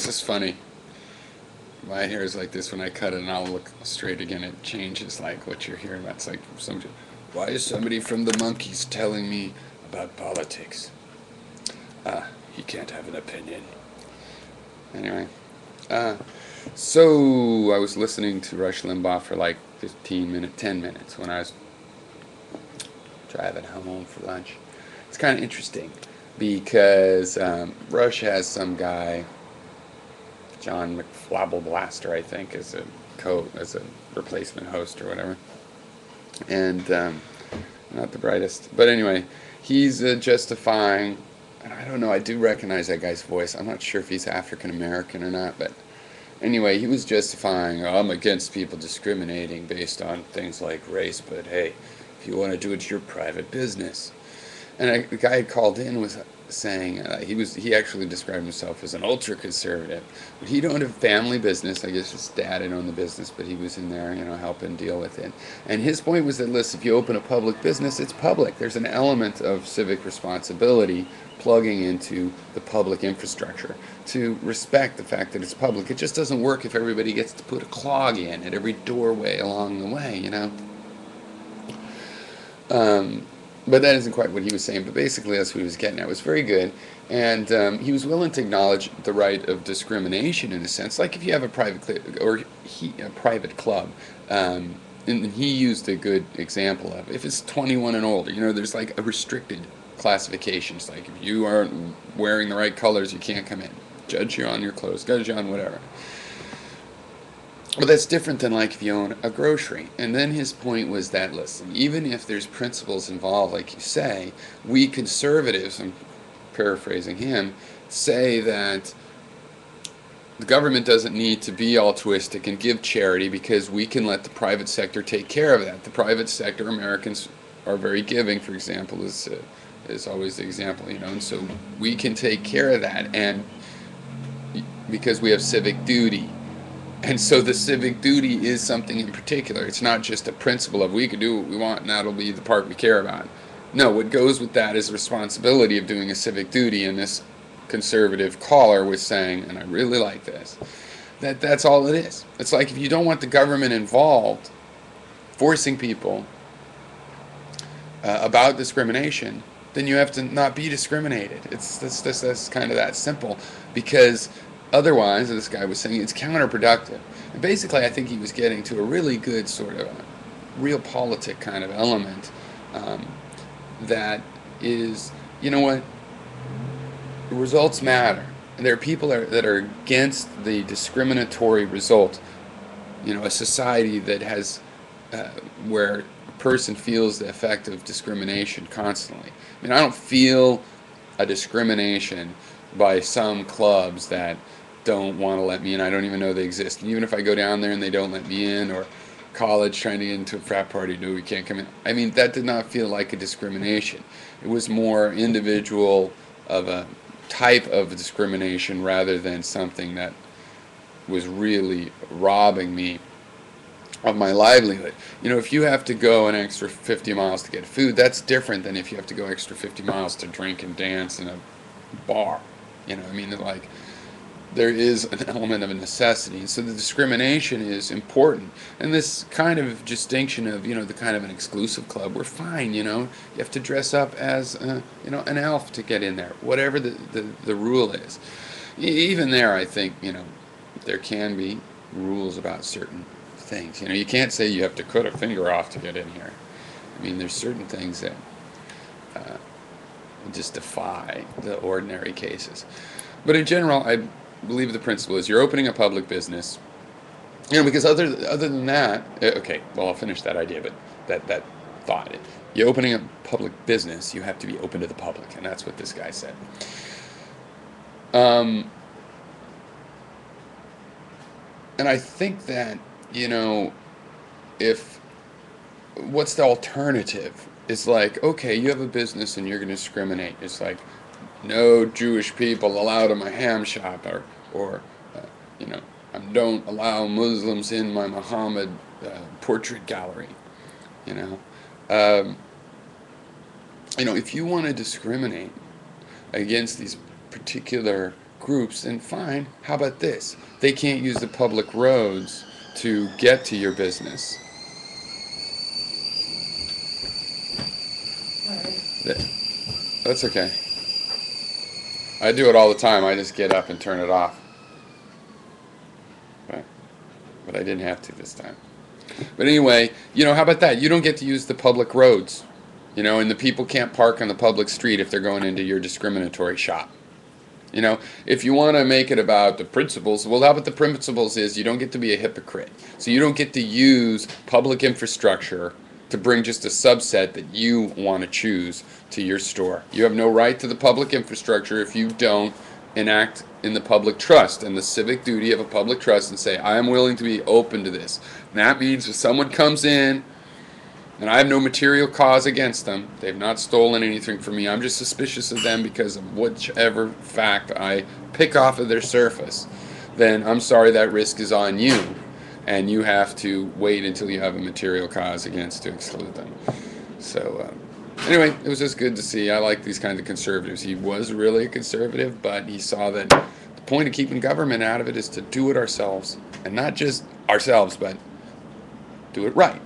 This is funny. My hair is like this when I cut it, and I'll look straight again. It changes like what you're hearing about. It's like some. Why is somebody from the monkeys telling me about politics? He can't have an opinion. Anyway, uh, so I was listening to Rush Limbaugh for like 10 minutes when I was driving home for lunch. It's kind of interesting because Rush has some guy, John McFlabble I think, as a replacement host or whatever, and not the brightest. But anyway, he's justifying. And I don't know. I do recognize that guy's voice. I'm not sure if he's African American or not, but anyway, he was justifying, oh, I'm against people discriminating based on things like race, but hey, if you want to do it, it's your private business. And the guy had called in was saying he actually described himself as an ultra conservative, but he'd owned a family business. I guess his dad had owned the business, but he was in there, helping deal with it. And his point was that, listen, if you open a public business, it's public. There's an element of civic responsibility plugging into the public infrastructure to respect the fact that it's public. It just doesn't work if everybody gets to put a clog in at every doorway along the way. But that isn't quite what he was saying. But basically, that's what he was getting at. It was very good, and he was willing to acknowledge the right of discrimination in a sense. Like if you have a private club, and he used a good example of if it's 21 and older. There's like a restricted classifications. Like if you aren't wearing the right colors, you can't come in. Judge you on your clothes. Judge you on whatever. But that's different than like if you own a grocery. And then his point was that, listen, even if there's principles involved, like you say, we conservatives, I'm paraphrasing him, say that the government doesn't need to be altruistic and give charity because we can let the private sector take care of that. The private sector, Americans are very giving, for example, is always the example, and so we can take care of that, and because we have civic duty. And so the civic duty is something in particular. It's not just a principle of we can do what we want and that'll be the part we care about. No, what goes with that is the responsibility of doing a civic duty, and this conservative caller was saying, and I really like this, that's all it is. It's like if you don't want the government involved, forcing people about discrimination, then you have to not be discriminated. That's kind of that simple, because otherwise, as this guy was saying, it's counterproductive. And basically, I think he was getting to a really good sort of realpolitik kind of element that is, you know what, results matter. And there are people that are against the discriminatory result. A society that has, where a person feels the effect of discrimination constantly. I mean, I don't feel a discrimination by some clubs that don't want to let me in. I don't even know they exist. And even if I go down there and they don't let me in, or college trying to get into a frat party, no, we can't come in. I mean, that did not feel like a discrimination. It was more individual of a type of discrimination rather than something that was really robbing me of my livelihood. If you have to go an extra 50 miles to get food, that's different than if you have to go extra 50 miles to drink and dance in a bar. I mean, like, there is an element of a necessity. So the discrimination is important. And this kind of distinction of, the kind of an exclusive club, we're fine, you have to dress up as, an elf to get in there, whatever the rule is. Even there, I think, there can be rules about certain things. You can't say you have to cut a finger off to get in here. I mean, there's certain things that just defy the ordinary cases. But in general, I believe the principle is you're opening a public business, because other than that, okay, well, I'll finish that idea, but that thought, you're opening a public business, you have to be open to the public, and that's what this guy said. And I think that, if what's the alternative? It's like, okay, you have a business and you're going to discriminate. It's like, no Jewish people allowed in my ham shop, or I don't allow Muslims in my Muhammad portrait gallery. If you want to discriminate against these particular groups, then fine. How about this? They can't use the public roads to get to your business. That's okay. I do it all the time. I just get up and turn it off. But I didn't have to this time. But anyway, how about that? You don't get to use the public roads, and the people can't park on the public street if they're going into your discriminatory shop. If you want to make it about the principles, well, how about the principles is you don't get to be a hypocrite. So you don't get to use public infrastructure to bring just a subset that you want to choose to your store. You have no right to the public infrastructure if you don't enact in the public trust and the civic duty of a public trust and say, I am willing to be open to this. And that means if someone comes in and I have no material cause against them, they've not stolen anything from me, I'm just suspicious of them because of whichever fact I pick off of their surface, then I'm sorry, that risk is on you. And you have to wait until you have a material cause against to exclude them. So anyway, it was just good to see. I like these kinds of conservatives. He was really a conservative, but he saw that the point of keeping government out of it is to do it ourselves. And not just ourselves, but do it right.